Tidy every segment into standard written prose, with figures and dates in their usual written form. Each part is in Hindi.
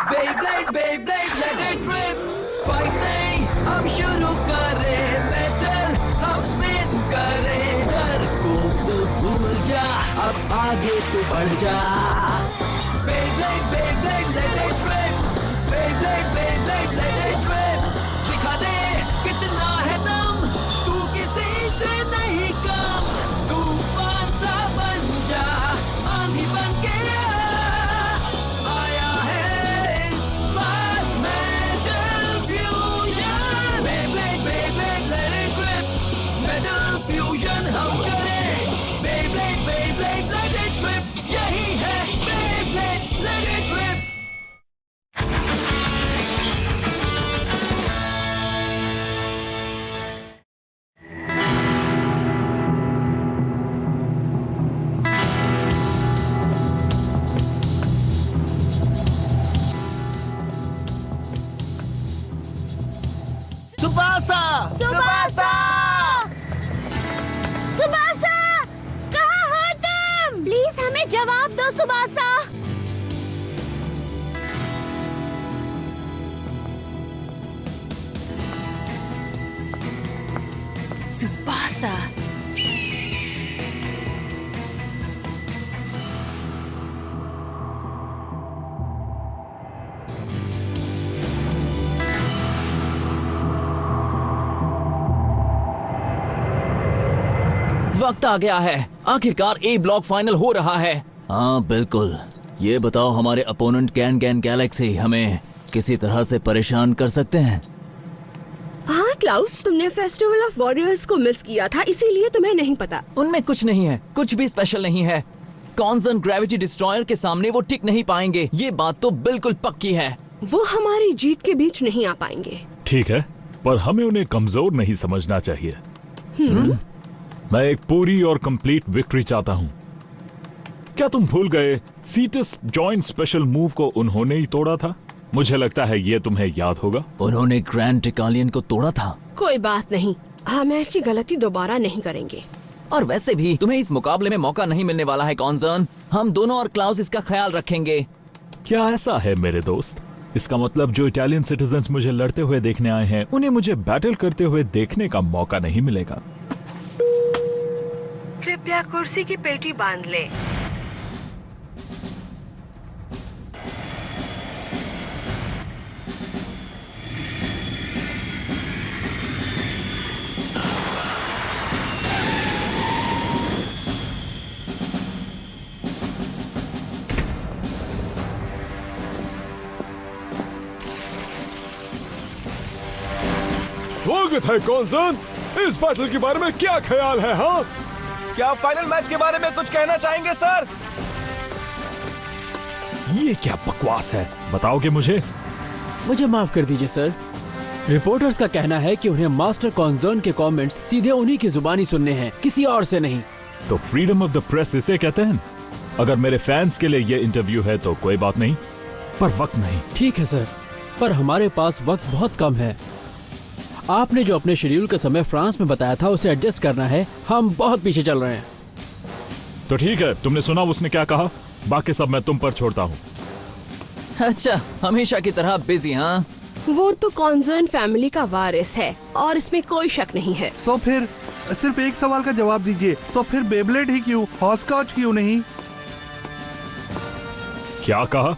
Beyblade, Beyblade, let it rip. Fight नहीं हम शुरू करें, बेटर हम स्पिन करें। डर को तो भूल जा, अब आगे तो बढ़ जा। Beyblade, Beyblade, let it rip. Beyblade, Beyblade, let it rip. दिखा दे कितना है दम, तू किसी से नहीं कम। तूफान सा बन जा, आंधी बन के आया है इस बार metal fusion. Beyblade, Beyblade, let it rip. Metal fusion हम करें। Beyblade, Beyblade, let it rip. यही है Beyblade, let it rip. Tsubasa! Tsubasa! Tsubasa! कहाँ हो तुम? प्लीज हमें जवाब दो सुबासा। सुबासा! वक्त आ गया है, आखिरकार ए ब्लॉक फाइनल हो रहा है। हाँ बिल्कुल। ये बताओ, हमारे अपोनेंट गैन गैन गैलेक्सी हमें किसी तरह से परेशान कर सकते हैं? हाँ क्लाउस, तुमने फेस्टिवल ऑफ वॉरियर्स को मिस किया था, इसीलिए तुम्हें नहीं पता। उनमें कुछ नहीं है, कुछ भी स्पेशल नहीं है। कॉन्जन ग्रेविटी डिस्ट्रॉयर के सामने वो टिक नहीं पाएंगे, ये बात तो बिल्कुल पक्की है। वो हमारी जीत के बीच नहीं आ पाएंगे। ठीक है, पर हमें उन्हें कमजोर नहीं समझना चाहिए। मैं एक पूरी और कंप्लीट विक्ट्री चाहता हूं। क्या तुम भूल गए, सीटस जॉइंट स्पेशल मूव को उन्होंने ही तोड़ा था? मुझे लगता है ये तुम्हें याद होगा। उन्होंने ग्रैंड टिकालियन को तोड़ा था। कोई बात नहीं, हम ऐसी गलती दोबारा नहीं करेंगे। और वैसे भी तुम्हें इस मुकाबले में मौका नहीं मिलने वाला है कॉन्जर्न। हम दोनों और क्लाउस इसका ख्याल रखेंगे। क्या ऐसा है मेरे दोस्त? इसका मतलब जो इटालियन सिटीजन्स मुझे लड़ते हुए देखने आए हैं, उन्हें मुझे बैटल करते हुए देखने का मौका नहीं मिलेगा। कृपया कुर्सी की पेटी बांध ले। स्वागत है कॉन्जर्न। इस बैटल के बारे में क्या ख्याल है? हाँ, क्या आप फाइनल मैच के बारे में कुछ कहना चाहेंगे सर? ये क्या बकवास है, बताओगे मुझे? मुझे माफ कर दीजिए सर। रिपोर्टर्स का कहना है कि उन्हें मास्टर कॉन्जर्न के कमेंट्स सीधे उन्हीं की जुबानी सुनने हैं, किसी और से नहीं। तो फ्रीडम ऑफ द प्रेस इसे कहते हैं। अगर मेरे फैंस के लिए ये इंटरव्यू है तो कोई बात नहीं, पर वक्त नहीं। ठीक है सर, पर हमारे पास वक्त बहुत कम है। आपने जो अपने शेड्यूल का समय फ्रांस में बताया था उसे एडजस्ट करना है, हम बहुत पीछे चल रहे हैं। तो ठीक है, तुमने सुना उसने क्या कहा, बाकी सब मैं तुम पर छोड़ता हूँ। अच्छा, हमेशा की तरह बिजी? हाँ, वो तो कॉन्जर्न फैमिली का वारिस है और इसमें कोई शक नहीं है। तो फिर सिर्फ एक सवाल का जवाब दीजिए, तो फिर बेब्लेड ही क्यों, हॉस्कॉच क्यों नहीं? क्या कहा?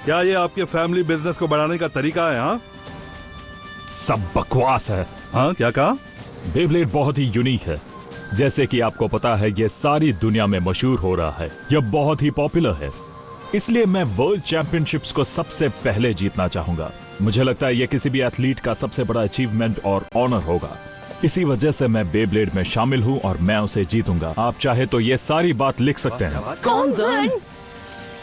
क्या ये आपके फैमिली बिजनेस को बढ़ाने का तरीका है? हाँ, सब बकवास है। हाँ, क्या कहा? बेब्लेड बहुत ही यूनिक है। जैसे कि आपको पता है, ये सारी दुनिया में मशहूर हो रहा है, यह बहुत ही पॉपुलर है। इसलिए मैं वर्ल्ड चैंपियनशिप्स को सबसे पहले जीतना चाहूंगा। मुझे लगता है यह किसी भी एथलीट का सबसे बड़ा अचीवमेंट और ऑनर होगा। इसी वजह से मैं बेब्लेड में शामिल हूं और मैं उसे जीतूंगा। आप चाहे तो ये सारी बात लिख सकते हैं। कॉन्जर्न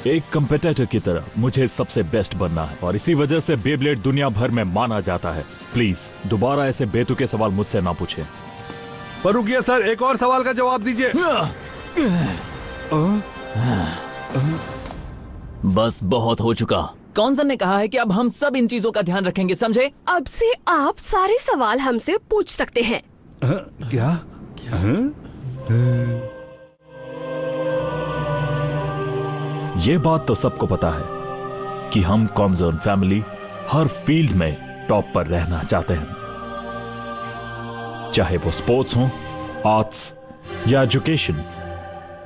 एक कंपेटिटर की तरह मुझे सबसे बेस्ट बनना है और इसी वजह से बेब्लेड दुनिया भर में माना जाता है। प्लीज दोबारा ऐसे बेतुके सवाल मुझसे ना पूछें। पर रुकिए सर, एक और सवाल का जवाब दीजिए। बस बहुत हो चुका। कॉन्जर्न ने कहा है कि अब हम सब इन चीजों का ध्यान रखेंगे, समझे? अब से आप सारे सवाल हमसे पूछ सकते हैं। क्या? ये बात तो सबको पता है कि हम कॉन्जर्न फैमिली हर फील्ड में टॉप पर रहना चाहते हैं, चाहे वो स्पोर्ट्स हो, आर्ट्स या एजुकेशन।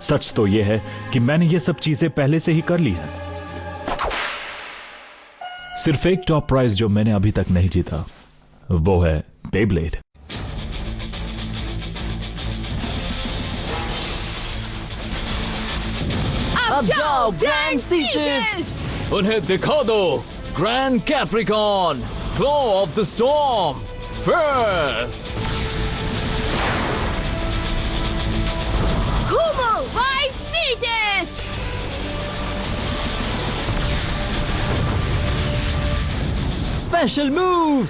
सच तो यह है कि मैंने ये सब चीजें पहले से ही कर ली हैं। सिर्फ एक टॉप प्राइज जो मैंने अभी तक नहीं जीता वो है बेब्लेड। अब जाओ ग्रैंड सीचेस, उन्हें दिखा दो grand Capricorn, claw of the storm first. Kumo White Cetus! Special move,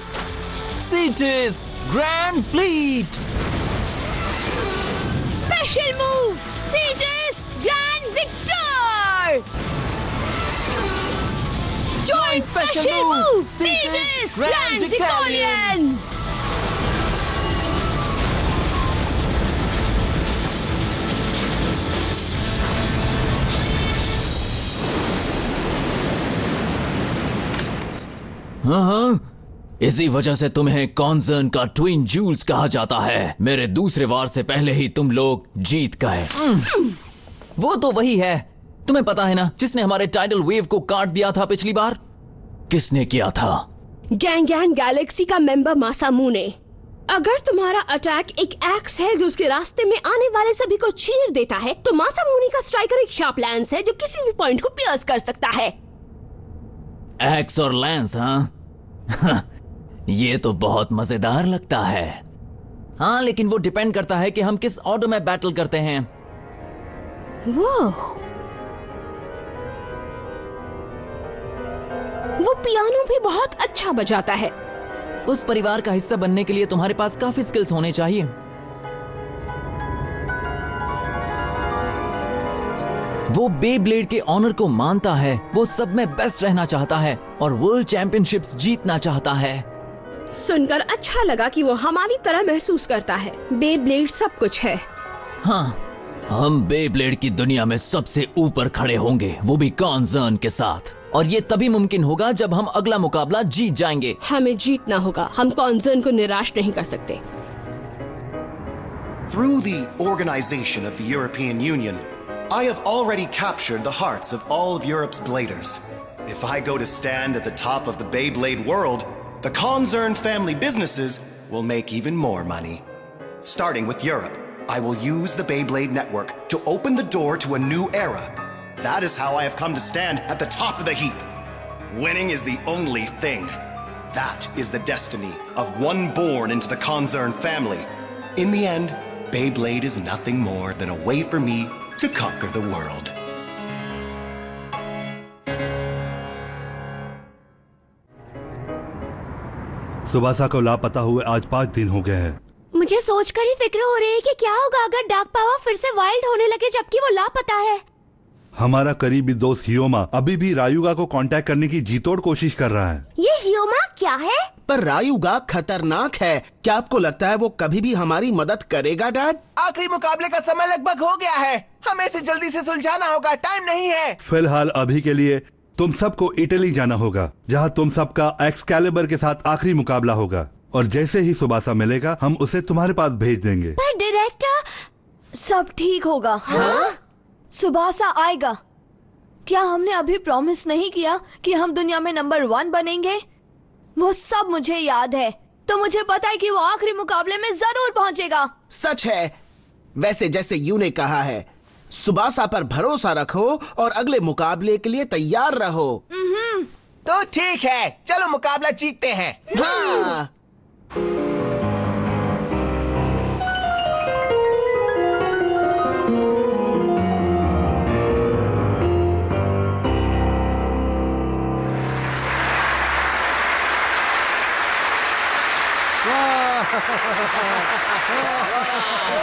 Cetus Grand Fleet. Special move, Cetus Grand Victor! Joint special move, Cetus Grand Victorian! हाँ, इसी वजह से तुम्हें कॉन्जर्न का ट्विन जूल्स कहा जाता है। मेरे दूसरे वार से पहले ही तुम लोग जीत गए। वो तो वही है, तुम्हें पता है ना, जिसने हमारे टाइडल वेव को काट दिया था पिछली बार। किसने किया था? गैंग गैंग गैलेक्सी का मेंबर मासामू ने। अगर तुम्हारा अटैक एक एक्स है जो उसके रास्ते में आने वाले सभी को चीर देता है, तो मासामुनी का स्ट्राइकर एक शार्प लैंस है जो किसी भी पॉइंट को पियर्स कर सकता है। एक्स और लैंस, हाँ? ये तो बहुत मजेदार लगता है। हाँ, लेकिन वो डिपेंड करता है कि हम किस ऑर्डर में बैटल करते हैं। वो पियानो भी बहुत अच्छा बजाता है। उस परिवार का हिस्सा बनने के लिए तुम्हारे पास काफी स्किल्स होने चाहिए। वो बेब्लेड के ऑनर को मानता है, वो सब में बेस्ट रहना चाहता है और वर्ल्ड चैंपियनशिप्स जीतना चाहता है। सुनकर अच्छा लगा कि वो हमारी तरह महसूस करता है। बेब्लेड सब कुछ है। हाँ, हम बेब्लेड की दुनिया में सबसे ऊपर खड़े होंगे, वो भी कॉन्जर्न के साथ। और ये तभी मुमकिन होगा जब हम अगला मुकाबला जीत जाएंगे। हमें जीतना होगा, हम कॉन्जर्न को निराश नहीं कर सकते। Through the organization of the European Union, I have already captured the hearts of all of Europe's bladers. If I go to stand at the top of the Beyblade world, the Concern family businesses will make even more money. Starting with Europe, I will use the Beyblade network to open the door to a new era. That is how I have come to stand at the top of the heap. Winning is the only thing. That is the destiny of one born into the Concern family. In the end, Beyblade is nothing more than a way for me to conquer the world. Tsubasa को लापता हुए आज 5 दिन हो गए हैं। मुझे सोचकर ही फिक्र हो रही है कि क्या होगा अगर डार्क पावर फिर से वाइल्ड होने लगे जबकि वो लापता है। हमारा करीबी दोस्त हियोमा अभी भी रायुगा को कांटेक्ट करने की जीतोड़ कोशिश कर रहा है। ये हियोमा क्या है? पर रायुगा खतरनाक है। क्या आपको लगता है वो कभी भी हमारी मदद करेगा डैड? आखिरी मुकाबले का समय लगभग हो गया है, हमें इसे जल्दी से सुलझाना होगा, टाइम नहीं है। फिलहाल अभी के लिए तुम सबको इटली जाना होगा, जहां तुम सबका एक्सकैलिबर के साथ आखिरी मुकाबला होगा। और जैसे ही सुबासा मिलेगा हम उसे तुम्हारे पास भेज देंगे। पर डायरेक्टर, सब ठीक होगा। हाँ? सुबासा आएगा। क्या हमने अभी प्रॉमिस नहीं किया कि हम दुनिया में नंबर 1 बनेंगे? वो सब मुझे याद है, तो मुझे पता है कि वो आखिरी मुकाबले में जरूर पहुंचेगा। सच है। वैसे जैसे यू ने कहा है, सुबासा पर भरोसा रखो और अगले मुकाबले के लिए तैयार रहो। तो ठीक है, चलो मुकाबला जीतते हैं। हाँ।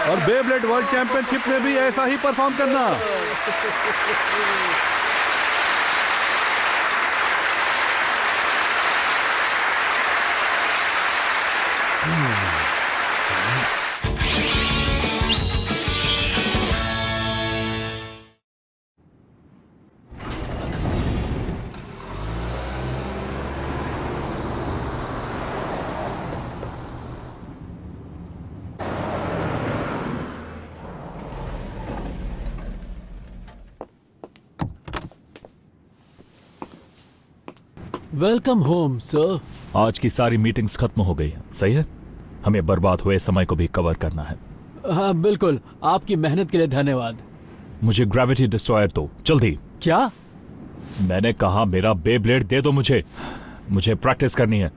और बेब्लेड वर्ल्ड चैंपियनशिप में भी ऐसा ही परफॉर्म करना। Welcome home sir. आज की सारी मीटिंग्स खत्म हो गई हैं, सही है? हमें बर्बाद हुए समय को भी कवर करना है। हाँ बिल्कुल, आपकी मेहनत के लिए धन्यवाद। मुझे ग्रेविटी डिस्ट्रॉयर दो, जल्दी। क्या? मैंने कहा मेरा बेब्लेड दे दो मुझे प्रैक्टिस करनी है।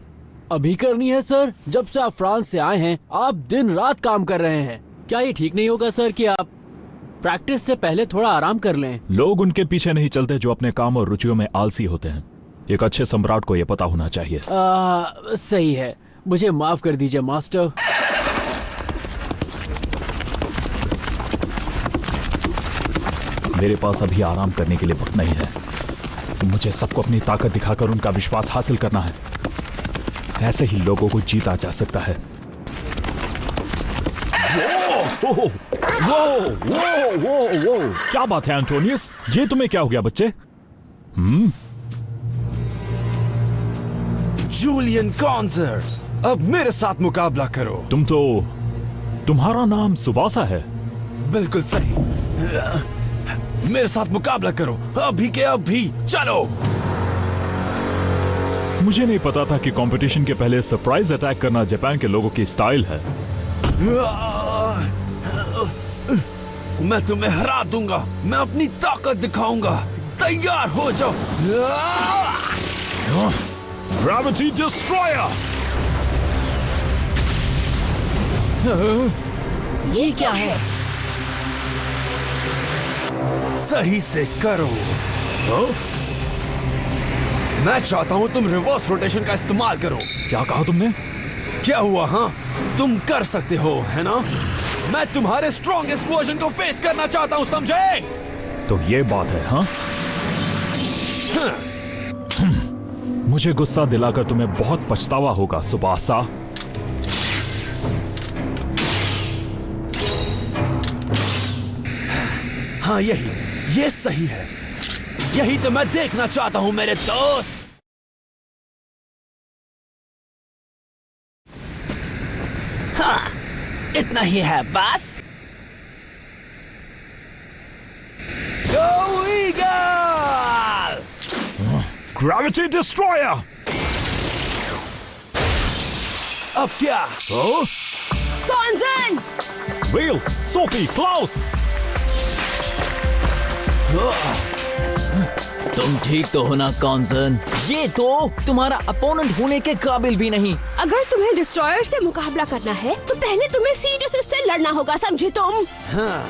अभी करनी है सर? जब से आप फ्रांस से आए हैं आप दिन रात काम कर रहे हैं। क्या ये ठीक नहीं होगा सर कि आप प्रैक्टिस से पहले थोड़ा आराम कर लें? लोग उनके पीछे नहीं चलते जो अपने काम और रुचियों में आलसी होते हैं। एक अच्छे सम्राट को यह पता होना चाहिए। सही है, मुझे माफ कर दीजिए मास्टर। मेरे पास अभी आराम करने के लिए वक्त नहीं है। मुझे सबको अपनी ताकत दिखाकर उनका विश्वास हासिल करना है। ऐसे ही लोगों को जीता जा सकता है। वो, वो, वो, वो, वो। क्या बात है एंटोनियस, ये तुम्हें क्या हो गया बच्चे? जूलियन कॉन्जर्स, अब मेरे साथ मुकाबला करो। तुम्हारा नाम सुबासा है? बिल्कुल सही। मेरे साथ मुकाबला करो, अभी के अभी, चलो। मुझे नहीं पता था कि कंपटीशन के पहले सरप्राइज अटैक करना जापान के लोगों की स्टाइल है। मैं तुम्हें हरा दूंगा, मैं अपनी ताकत दिखाऊंगा। तैयार हो जाओ। Gravity destroyer. ये क्या है? सही से करो। मैं चाहता हूं तुम रिवर्स रोटेशन का इस्तेमाल करो। क्या कहा तुमने? क्या हुआ? हाँ, तुम कर सकते हो, है ना? मैं तुम्हारे स्ट्रॉन्गेस्ट वर्जन को फेस करना चाहता हूं, समझे? तो ये बात है, हाँ? मुझे गुस्सा दिलाकर तुम्हें बहुत पछतावा होगा सुबासा। हाँ, ये सही है। यही तो मैं देखना चाहता हूं मेरे दोस्त। हाँ, इतना ही है बस। Go Eagle! Gravity destroyer. अब क्या? कॉन्जन! Wheels, Sophie, Klaus. तुम ठीक तो हो ना कॉन्जन? ये तो तुम्हारा अपोनेंट होने के काबिल भी नहीं। अगर तुम्हें डिस्ट्रॉयर से मुकाबला करना है तो पहले तुम्हें सीटस से लड़ना होगा, समझे तुम? हाँ।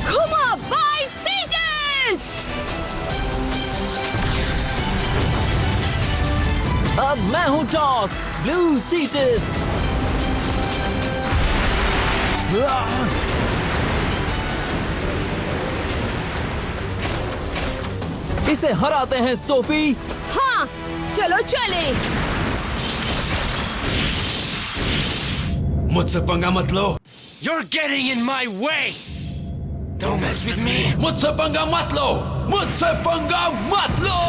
घुमा बाय सीटस! अब मैं हूँ टॉस, ब्लू सीटस। इसे हराते हैं सोफी। हाँ, चलो चले। मुझसे पंगा मत लो। You're getting in my way. Don't mess with me. मुझसे पंगा मत लो। मुझसे पंगा मत लो।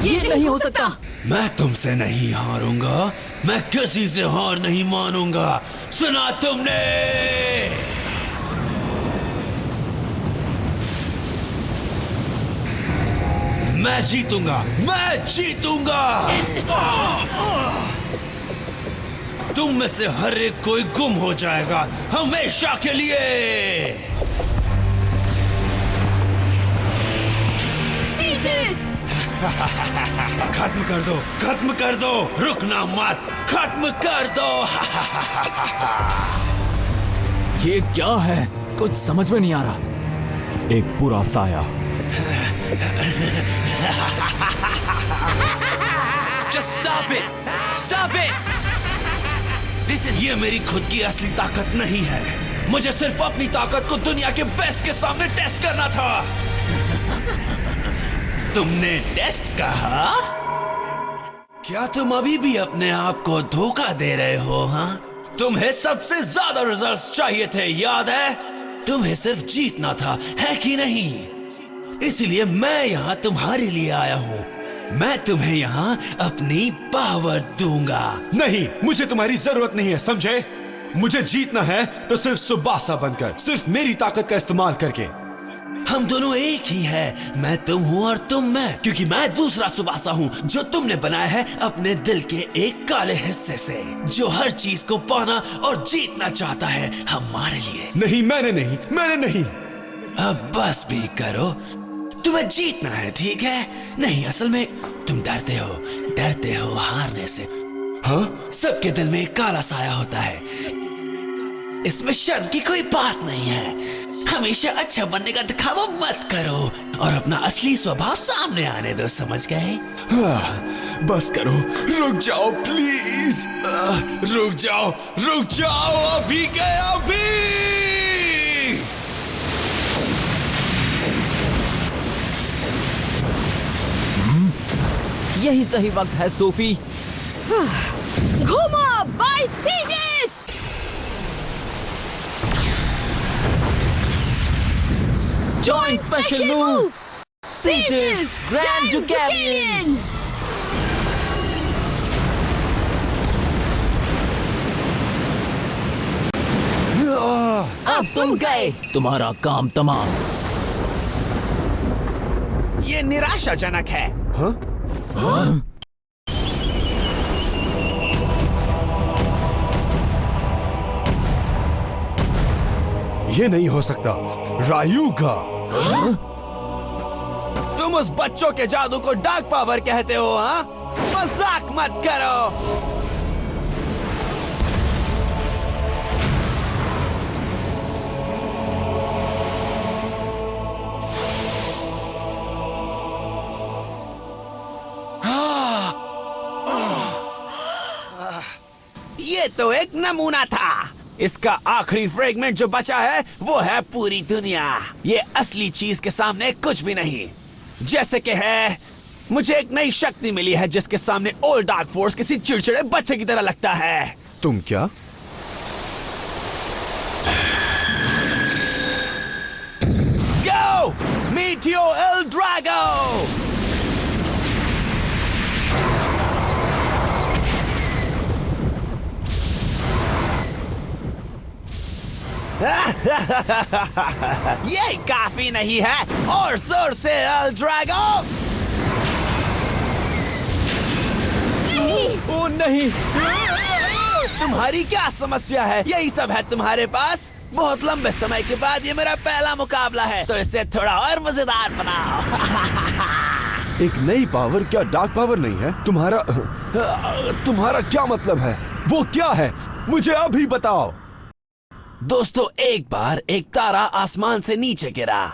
ये नहीं हो सकता। मैं तुमसे नहीं हारूंगा। मैं किसी से हार नहीं मानूंगा। सुना तुमने? मैं जीतूंगा, मैं जीतूंगा। तुम में से हर एक कोई गुम हो जाएगा हमेशा के लिए। खत्म कर दो, खत्म कर दो, रुकना मत, खत्म कर दो। ये क्या है? कुछ समझ में नहीं आ रहा। एक बुरा साया। Just stop it! Stop it! This is... ये मेरी खुद की असली ताकत नहीं है। मुझे सिर्फ अपनी ताकत को दुनिया के बेस्ट के सामने टेस्ट करना था। तुमने टेस्ट कहा? क्या तुम अभी भी अपने आप को धोखा दे रहे हो? हाँ, तुम्हें सबसे ज्यादा रिजल्ट्स चाहिए थे, याद है? तुम्हें सिर्फ जीतना था, है कि नहीं? इसलिए मैं यहाँ तुम्हारे लिए आया हूँ। मैं तुम्हें यहाँ अपनी पावर दूंगा। नहीं, मुझे तुम्हारी जरूरत नहीं है, समझे? मुझे जीतना है तो सिर्फ सुबासा बनकर, सिर्फ मेरी ताकत का इस्तेमाल करके। हम दोनों एक ही है। मैं तुम हूँ और तुम मैं, क्योंकि मैं दूसरा सुबासा हूँ जो तुमने बनाया है अपने दिल के एक काले हिस्से से, जो हर चीज को पाना और जीतना चाहता है हमारे लिए। नहीं, मैंने नहीं। अब बस भी करो, तुम्हें जीतना है, ठीक है? नहीं, असल में तुम डरते हो हारने से। हाँ? सबके दिल में एक काला साया होता है, इसमें शर्म की कोई बात नहीं है। हमेशा अच्छा बनने का दिखावा मत करो और अपना असली स्वभाव सामने आने दो, समझ गए? बस करो, रुक जाओ प्लीज। रुक जाओ, अभी गया अभी। यही सही वक्त है सोफी। घूमो बाइट सीजेस। Join special move, Sieges Grand Ducalion. अब तुम गए, तुम्हारा काम तमाम। ये निराशाजनक है। हाँ? ये नहीं हो सकता, रायुगा। तुम उस बच्चों के जादू को डार्क पावर कहते हो? हाँ, मजाक मत करो। ये तो एक नमूना था। इसका आखिरी फ्रेगमेंट जो बचा है वो है पूरी दुनिया। ये असली चीज के सामने कुछ भी नहीं। जैसे कि है, मुझे एक नई शक्ति मिली है जिसके सामने ओल्ड डार्क फोर्स किसी चिड़चिड़े बच्चे की तरह लगता है। तुम क्या? गो मीटियो एल ड्रैगो। ये काफी नहीं है, और जोर से एल ड्रैगो। ओ नहीं, तुम्हारी क्या समस्या है? यही सब है तुम्हारे पास? बहुत लंबे समय के बाद ये मेरा पहला मुकाबला है, तो इसे थोड़ा और मजेदार बनाओ। एक नई पावर क्या डार्क पावर नहीं है? तुम्हारा क्या मतलब है? वो क्या है? मुझे अभी बताओ। दोस्तों, एक बार एक तारा आसमान से नीचे गिरा।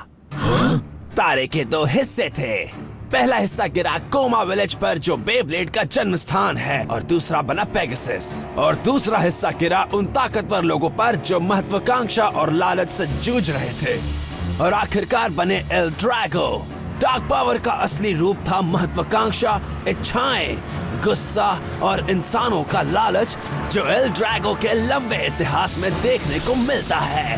तारे के दो हिस्से थे। पहला हिस्सा गिरा कोमा विलेज पर, जो बेब्लेड का जन्म स्थान है, और दूसरा बना पेगासस। और दूसरा हिस्सा गिरा उन ताकतवर लोगों पर जो महत्वाकांक्षा और लालच से जूझ रहे थे, और आखिरकार बने एल ड्रैगो। डार्क पावर का असली रूप था महत्वाकांक्षा, इच्छाएं, गुस्सा और इंसानों का लालच, जो एल ड्रैगो के लंबे इतिहास में देखने को मिलता है।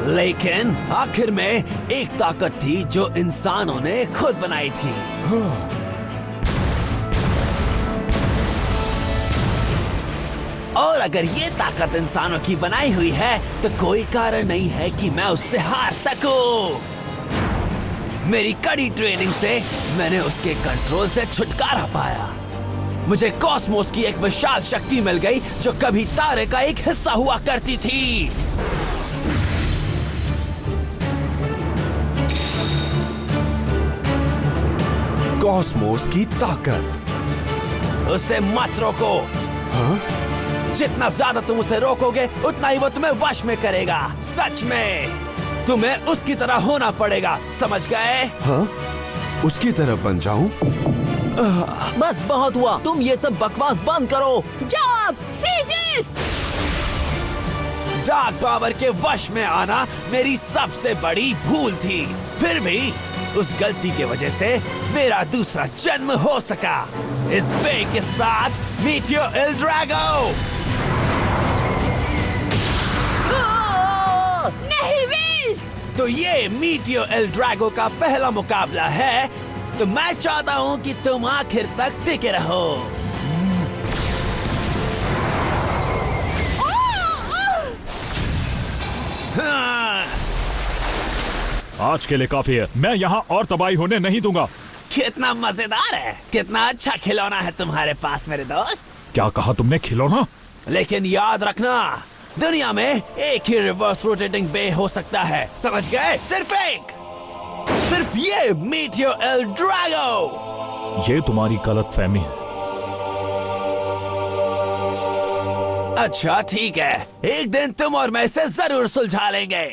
लेकिन आखिर में एक ताकत थी जो इंसानों ने खुद बनाई थी। और अगर ये ताकत इंसानों की बनाई हुई है तो कोई कारण नहीं है कि मैं उससे हार सकूं। मेरी कड़ी ट्रेनिंग से मैंने उसके कंट्रोल से छुटकारा पाया। मुझे कॉस्मोस की एक विशाल शक्ति मिल गई जो कभी तारे का एक हिस्सा हुआ करती थी। कॉस्मोस की ताकत। उसे मत रोको। हाँ? जितना ज्यादा तुम उसे रोकोगे उतना ही वो तुम्हें वश में करेगा। सच में तुम्हें उसकी तरह होना पड़ेगा, समझ गए? हाँ? उसकी तरह बन जाऊं? बस बहुत हुआ, तुम ये सब बकवास बंद करो। Job ceases. डार्क पावर के वश में आना मेरी सबसे बड़ी भूल थी। फिर भी उस गलती की वजह से मेरा दूसरा जन्म हो सका। इस बे के साथ मीटियो एल ड्रैगो। नहीं विस। तो ये मीटियो एल ड्रैगो का पहला मुकाबला है, तो मैं चाहता हूं कि तुम आखिर तक टिके रहो। आज के लिए काफी है। मैं यहाँ और तबाही होने नहीं दूंगा। कितना मजेदार है, कितना अच्छा खिलौना है तुम्हारे पास मेरे दोस्त। क्या कहा तुमने, खिलौना? लेकिन याद रखना, दुनिया में एक ही रिवर्स रोटेटिंग बे हो सकता है, समझ गए? सिर्फ एक, सिर्फ ये मीटियोर एल ड्रैगो। ये तुम्हारी गलतफहमी है। अच्छा ठीक है, एक दिन तुम और मैं इसे जरूर सुलझा लेंगे।